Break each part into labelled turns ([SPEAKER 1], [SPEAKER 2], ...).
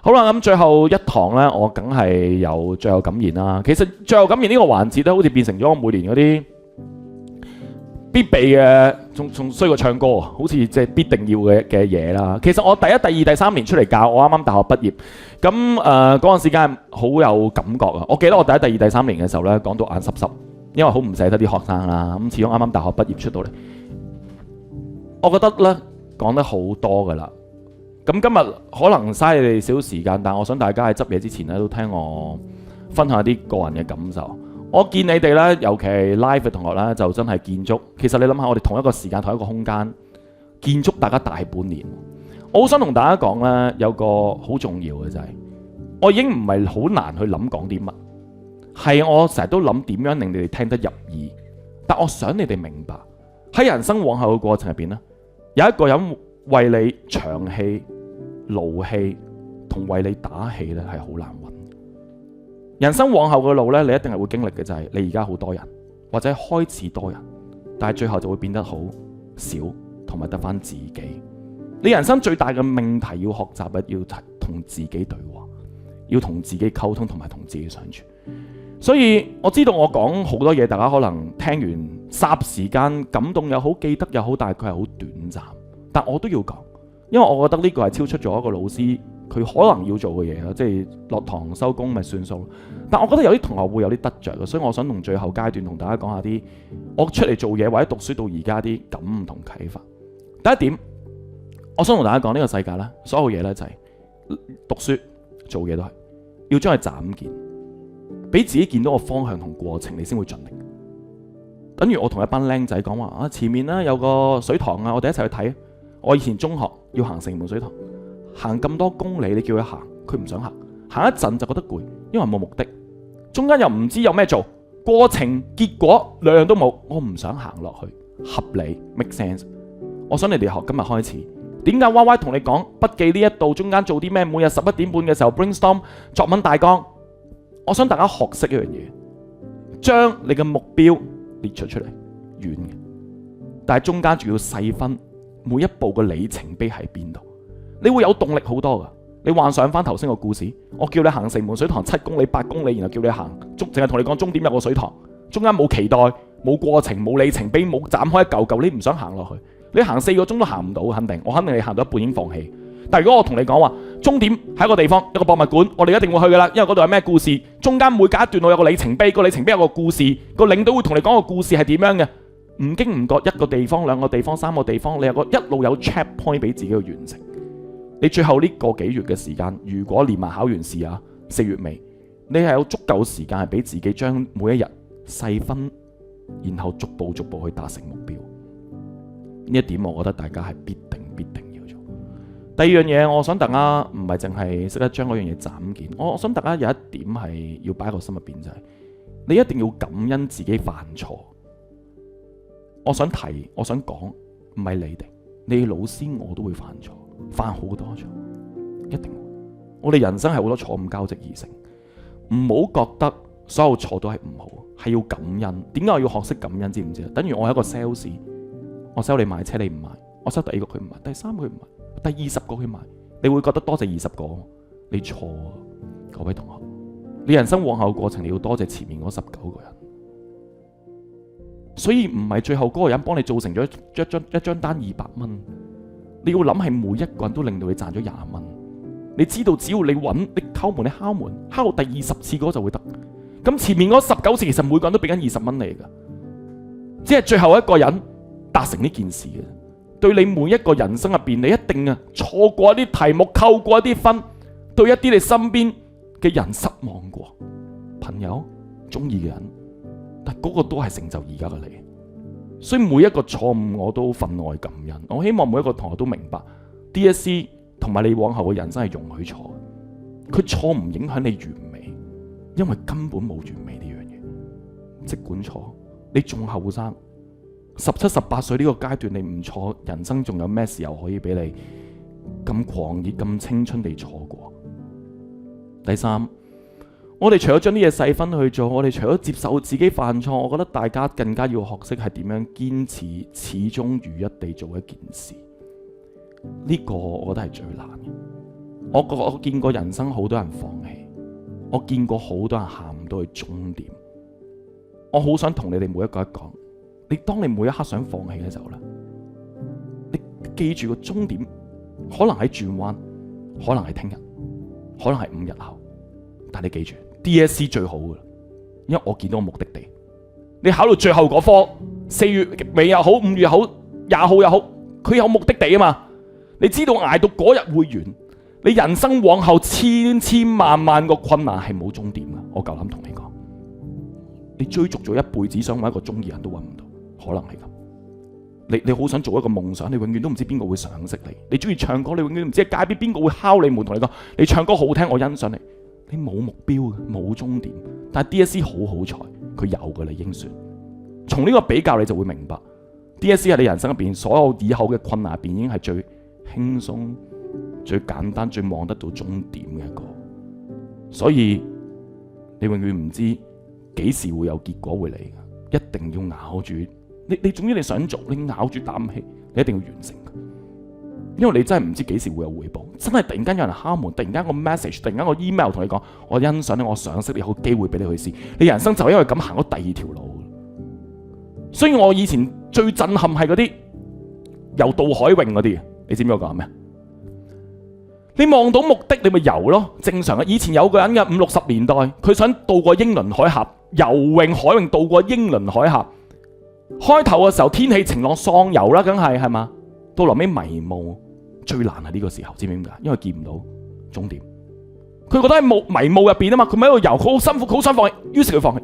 [SPEAKER 1] 好啦，咁最後一堂呢，我梗係有最後感言啦。其實最後感言呢個環節咧，好似變成咗我每年嗰啲必備嘅，仲衰過唱歌，好似即係必定要嘅嘢啦。其實我第一、第二、第三年出嚟教，我啱啱大學畢業，咁嗰陣時間係好有感覺啊！我記得我第一、第二、第三年嘅時候呢，講到眼濕濕，因為好唔捨得啲學生啦。咁始終啱啱大學畢業出到嚟，我覺得呢講得好多噶啦。咁今日可能嘥你哋少少時間，但我想大家喺執嘢之前咧，都聽我分享一啲個人嘅感受。我見你哋咧，尤其 live 嘅同學咧，就真係建築。其實你諗下，我哋同一個時間、同一個空間建築，大家大半年。我好想同大家講咧，有個好重要嘅就係，我已經唔係好難去諗講啲乜，係我成日都諗點樣令你哋聽得入耳。但我想你哋明白，喺人生往後嘅過程入邊咧，有一個人為你長氣、勞氣同為你打氣咧，係好難揾。人生往後嘅路咧，你一定係會經歷嘅就係你而家好多人，或者開始多人，但係最後就會變得好少，同埋得翻自己。你人生最大嘅命題要學習嘅，要同自己對話，要同自己溝通，同埋同自己相處。所以我知道我講好多嘢，大家可能聽完霎時間感動又好，記得又好，但係佢係好短暫。但我都要講，因為我覺得呢個係超出咗一個老師佢可能要做嘅嘢咯，即係落堂收工咪算數。但我覺得有啲同學會有啲得着嘅，所以我想同最後階段同大家講下啲我出嚟做嘢或者讀書到而家啲感悟同啟發。第一點，我想同大家講呢個世界呢，所有嘢呢就係讀書做嘢都係要將佢斬件，俾自己見到個方向同過程，你先會盡力。等於我同一班僆仔講話啊，前面呢有個水塘啊，我哋一齊去睇。我以前中學要行城門水塘，行咁多公里，你叫佢行，佢唔想行，行一陣就覺得攰，因為冇目的，中間又唔知有咩做，過程結果兩樣都冇，我唔想行落去，合理 make sense。我想你哋學今日開始，點解 Y 同你講筆記呢一度中間做啲咩？每日11點半嘅時候 brainstorm 作文大綱，我想大家學識一樣嘢，將你嘅目標列出嚟，遠嘅，但係中間仲要細分。每一步嘅里程碑喺邊度，你會有動力好多噶。你幻想翻頭先個故事，我叫你行城門水塘7公里、8公里，然後叫你行，淨係同你講終點有個水塘，中間冇期待、冇過程、冇里程碑、冇斬開一嚿嚿，你唔想行落去，你行4個鐘都行唔到，肯定。我肯定你行到一半已經放棄。但如果我同你講話，終點係一個地方，一個博物館，我哋一定會去噶啦，因為嗰度有咩故事，中間每隔一段路有個里程碑，個里程碑有個故事，個領導會同你講個故事係點樣嘅。唔經唔覺，一個地方、兩個地方、3個地方，你有個一路有 check point 俾自己去完成。你最後呢個幾月嘅時間，如果連埋考完試啊，4月尾，你係有足夠時間係俾自己將每一日細分，然後逐步去達成目標。呢一點我覺得大家係必定要做。第二樣嘢，我想大家唔係淨係識得將嗰樣嘢斬件，我想大家有一點係要擺喺個心入邊，就係你一定要感恩自己犯錯。我想提，我想講，唔係你哋，你老師我都會犯錯，犯好多錯，一定會。我哋人生係好多錯誤交織而成，唔好覺得所有錯都係唔好，係要感恩。點解我要學識感恩？知唔知啊？等於我係一個 sales， 我 sell 你買車你唔買，我 sell 第2個佢唔買，第3個佢唔買，第20個佢買，你會覺得多謝20個，你錯啊，各位同學，你人生往後過程你要多謝前面嗰19個人。所以唔係最後嗰個人幫你造成咗一張單200蚊，你要諗係每一個人都令到你賺咗20蚊。你知道只要你揾，你敲門，你敲門，敲到第20次嗰就會得。咁前面嗰19次其實每個人都俾緊20蚊嚟噶，只係最後一個人達成呢件事嘅。對你每一個人生入邊，你一定錯過一啲題目，扣過一啲分，對一啲你身邊嘅人失望過，朋友中意嘅人。但嗰個都係成就而家嘅你，所以每一個錯誤我都分外感恩。我希望每一個同學都明白 DSE 同埋你往後嘅人生係容許錯，佢錯唔影響你完美，因為根本冇完美呢樣嘢。即管錯，你仲後生，17、18歲呢個階段你唔錯，人生仲有咩時候可以俾你咁狂熱、咁青春地錯過？第三，我哋除咗將啲嘢細分去做，我哋除咗接受自己犯錯，我覺得大家更加要學識係點樣堅持始終如一地做一件事。呢個我覺得係最難嘅。我見過人生好多人放棄，我見過好多人行唔到去終點。我好想同你哋每一個人講，當你每一刻想放棄嘅時候咧，你記住個終點，可能喺轉彎，可能係聽日，可能係5日後，但你記住 DSE 最好噶啦，因為我見到個目的地。你考到最後嗰科，4月尾又好，5月好，20號又好，佢有目的地啊嘛。你知道捱到嗰日會完，你人生往後千萬個困難係冇終點噶。我夠膽同你講，你追逐咗一輩子想揾一個中意人都揾唔到，可能係咁。你好想做一個夢想，你永遠都唔知邊個會賞識你。你中意唱歌，你永遠都唔知街邊邊個會敲你門同你講，你唱歌好聽，我欣賞你。你冇目標嘅，冇終點。但係 DSE 好彩，佢有噶啦，已經算。從呢個比較，你就會明白 DSE 係你人生入邊所有以後嘅困難入邊，已經係最輕鬆、最簡單、最望得到終點嘅一個。所以你永遠唔知幾時會有結果會嚟嘅，一定要咬住你總之你想做，你咬住啖氣，你一定要完成佢。因為你真係唔知幾時會有回報，真係突然間有人敲門，突然間個 message， 突然間個 email 同你講，我欣賞你，我賞識你，有機會俾你去試。你人生就因為咁行咗第二條路。所以我以前最震撼係嗰啲游渡海泳嗰啲，你知唔知我講咩？你望到目的你咪游咯，正常嘅。以前有個人嘅50、60年代，佢想渡過英倫海峽，游泳海泳渡過英倫海峽。開頭嘅時候天氣晴朗，喪游啦，梗係嘛？到落尾迷霧。最難係呢個時候，知唔知點解？因為見唔到終點，佢覺得喺迷霧入邊啊嘛，佢咪喺度游，佢好辛苦，佢好想放棄，於是佢放棄。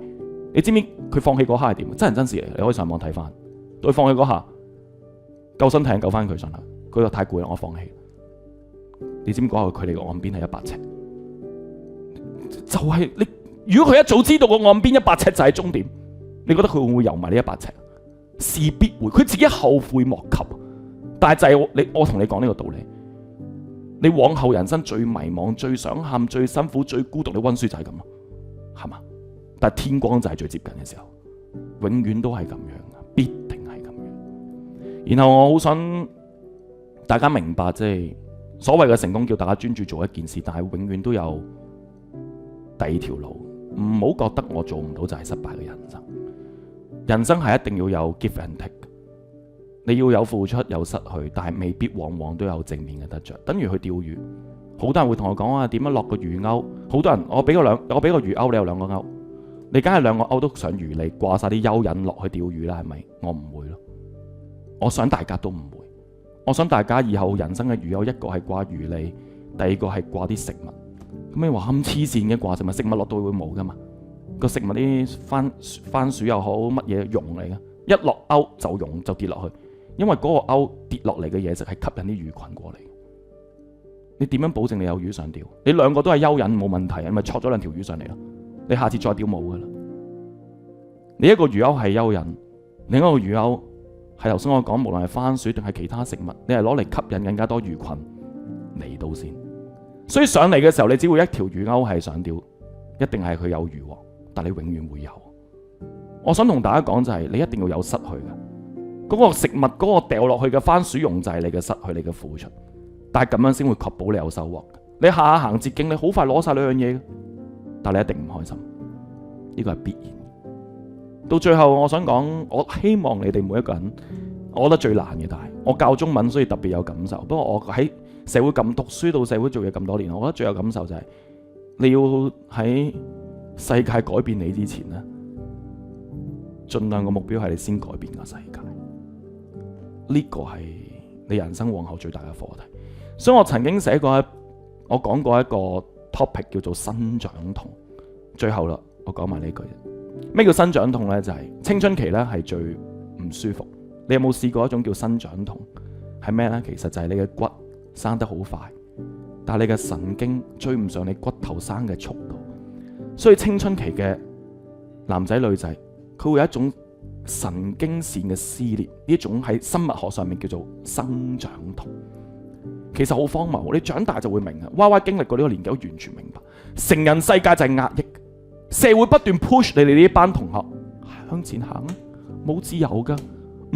[SPEAKER 1] 你知唔知佢放棄嗰刻係點？真人真事嚟，你可以上網睇翻。到佢放棄嗰下，救生艇救翻佢上嚟，佢話太攰啦，我放棄。你知唔知嗰個距離個岸邊係100尺？就係你，如果佢一早知道個岸邊100尺就係終點，你覺得佢會唔會游埋呢100尺？事必會，佢自己後悔莫及。但係就係我同你講呢個道理，你往後人生最迷茫、最想喊、最辛苦、最孤獨，你溫書就係咁咯，係嘛？但係天光就係最接近嘅時候，永遠都係咁樣，必定係咁樣。然後我好想大家明白，即係所謂嘅成功叫大家專注做一件事，但係永遠都有第二條路，唔好覺得我做唔到就係失敗嘅人生。人生係一定要有 give and take。你要有付出有失去，但係未必往往都有正面嘅得着。等於去釣魚，好多人會同我講啊，點樣落個魚鈎？好多人我俾個魚鈎，你有2個鈎，你梗係2個鈎都想魚餌掛晒啲蚯蚓落去釣魚啦，係咪？我唔會咯，我想大家都唔會。我想大家以後人生嘅魚鈎，一個係掛魚餌，第二個係掛啲食物。咁你話咁黐線嘅掛食物，食物落到會冇噶嘛？個食物啲番薯又好，乜嘢溶嚟嘅，一落鈎就溶就跌落去。因為嗰個鈎跌落嚟嘅嘢食係吸引啲魚群過嚟，你點樣保證你有魚上釣？你2個都係蚯蚓冇問題，你咪捉咗2條魚上嚟咯。你下次再釣冇噶啦。你一個魚鈎係蚯蚓，另一個魚鈎係頭先我講，無論係番薯定係其他食物，你係攞嚟吸引更加多魚群嚟到先。所以上嚟嘅時候，你只會1條魚鈎係上釣，一定係佢有魚獲，但你永遠會有。我想同大家講就係，你一定要有失去嘅。嗰個食物嗰個掉落去嘅番薯蓉就係你嘅失去，你嘅付出，但係咁樣先會確保你有收穫。你下下行捷徑，你好快攞晒2樣嘢，但係你一定唔開心，呢個係必然。到最後我想講，我希望你哋每一個人，我覺得最難嘅，但係我教中文所以特別有感受。不過我喺社會咁讀書到社會做嘢咁多年，我覺得最有感受就係你要喺世界改變你之前咧，盡量個目標係你先改變個世界。呢個係你人生往後最大嘅課題，所以我曾經寫過我講過一個 topic 叫做生長痛。最後啦，我講埋呢句，咩叫生長痛呢？就係青春期呢係最唔舒服。你有冇試過一種叫生長痛？係咩呢？其實就係你嘅骨生得好快，但係你嘅神經追唔上你骨頭生嘅速度，所以青春期嘅男仔女仔，佢會有一種神經線嘅撕裂，呢種喺生物學上面叫做生長痛。其實好荒謬，你長大就會明啊。娃娃經歷過呢個年紀，完全明白。成人世界就係壓抑，社會不斷 push 你哋呢班同學向前行啊，冇自由噶，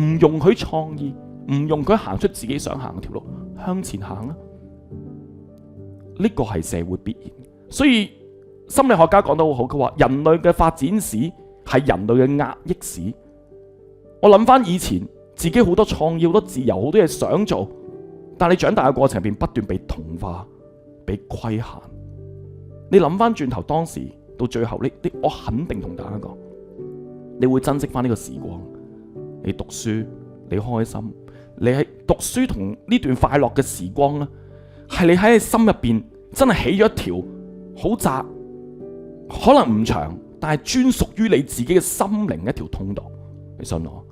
[SPEAKER 1] 唔容許創意，唔容許行出自己想行嘅條路，向前行啊。呢個係社會必然。所以心理學家講得好好，佢話人類嘅發展史係人類嘅壓抑史。我諗翻以前自己好多創意、好多自由、好多嘢想做，但你長大嘅過程入邊不斷被同化、被規限。你諗翻轉頭，當時到最後，我肯定同大家講，你會珍惜翻呢個時光。你讀書，你開心，你喺讀書同呢段快樂嘅時光咧，係你喺你心入邊真係起咗一條好窄，可能唔長，但係專屬於你自己嘅心靈一條通道。你信我？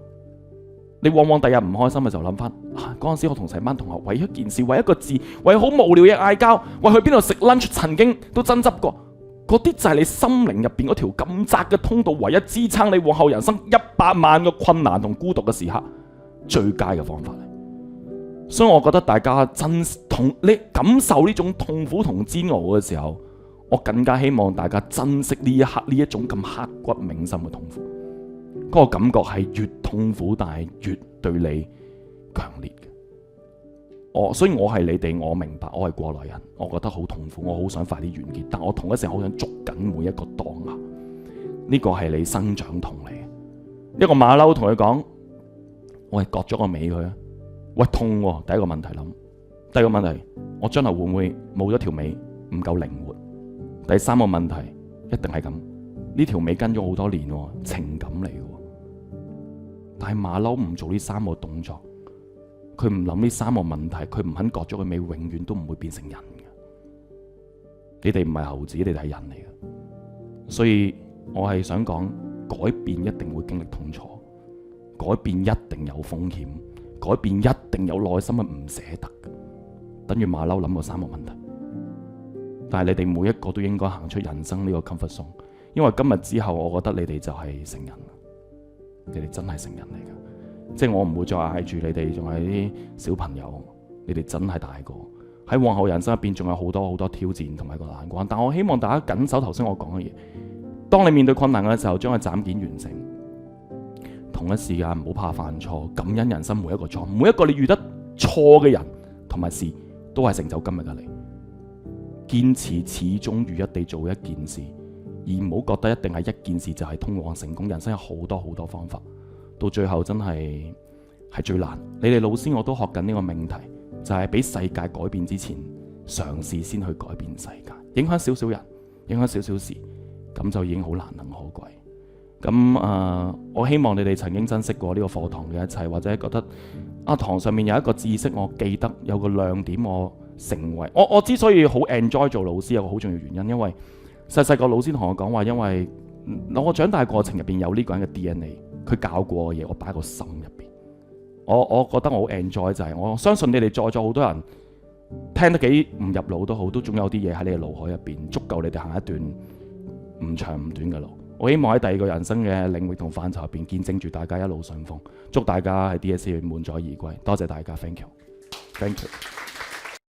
[SPEAKER 1] 你往往第日唔開心嘅時候諗翻，嗰陣時我同成班同學為一件事、為一個字、為好無聊嘅嗌交、為去邊度食 lunch 曾經都爭執過，嗰啲就係你心靈入邊嗰條咁窄嘅通道，唯一支撐你往後人生100萬個困難同孤獨嘅時刻最佳嘅方法嚟。所以我覺得大家你感受呢種痛苦同煎熬嘅時候，我更加希望大家珍惜呢一刻呢一種咁刻骨銘心嘅痛苦。嗰個感覺係越痛苦，但係越對你強烈嘅。所以我係你哋，我明白，我係過來人，我覺得好痛苦，我好想快啲完結，但我同一時間好想捉緊每一個當下。呢個係你生長痛嚟嘅。一個馬騮同佢講：我係割咗個尾佢啊！喂，痛喎！第一個問題諗，第二個問題，我將來會唔會冇咗條尾，唔夠靈活？第三個問題，一定係咁，呢條尾跟咗好多年喎，情感嚟嘅。但係馬騮唔做呢3個動作，佢唔諗呢3個問題，佢唔肯割咗個尾，永遠都唔會變成人嘅。你哋唔係猴子，你哋係人嚟嘅。所以我係想講，改變一定會經歷痛楚，改變一定有風險，改變一定有內心嘅唔捨得。等於馬騮諗過3個問題，但係你哋每一個都應該行出人生呢個 comfort zone，因為今日之後，我覺得你哋就係成人。你哋真係成人嚟㗎，即係我唔會再嗌住你哋仲係啲小朋友，你哋真係大個，喺往後人生入邊仲有好多好多挑戰同埋個難關。但我希望大家緊守頭先我講嘅嘢，當你面對困難嘅時候，將佢斬件完成。同一時間唔好怕犯錯，感恩人生每一個錯，每一個你遇得錯嘅人同埋事，都係成就今日嘅你。堅持始終如一地做一件事。而唔好覺得一定係一件事就係通往成功。人生有好多好多方法，到最後真係最難。你哋老師我都學緊呢個命題，就係俾世界改變之前，嘗試先去改變世界，影響少少人，影響少少事，咁就已經好難能可貴。咁我希望你哋曾經珍惜過呢個課堂嘅一切，或者覺得堂上面有一個知識我記得，有個亮點我成為我之所以好 enjoy 做老師，有個好重要原因，因為細個老師同我講話，因為我長大過程入邊有呢個人嘅 DNA， 佢教過嘅嘢我擺喺個心入邊。我覺得我好 enjoy 就係我相信你哋在座好多人聽得幾唔入腦都好，都總有啲嘢喺你嘅腦海入邊足夠你哋行一段唔長唔短嘅路。我希望喺第二個人生嘅領域同範疇入邊見證住大家一路順風，祝大家喺 DSE 滿載而歸。多謝大家 ，thank you。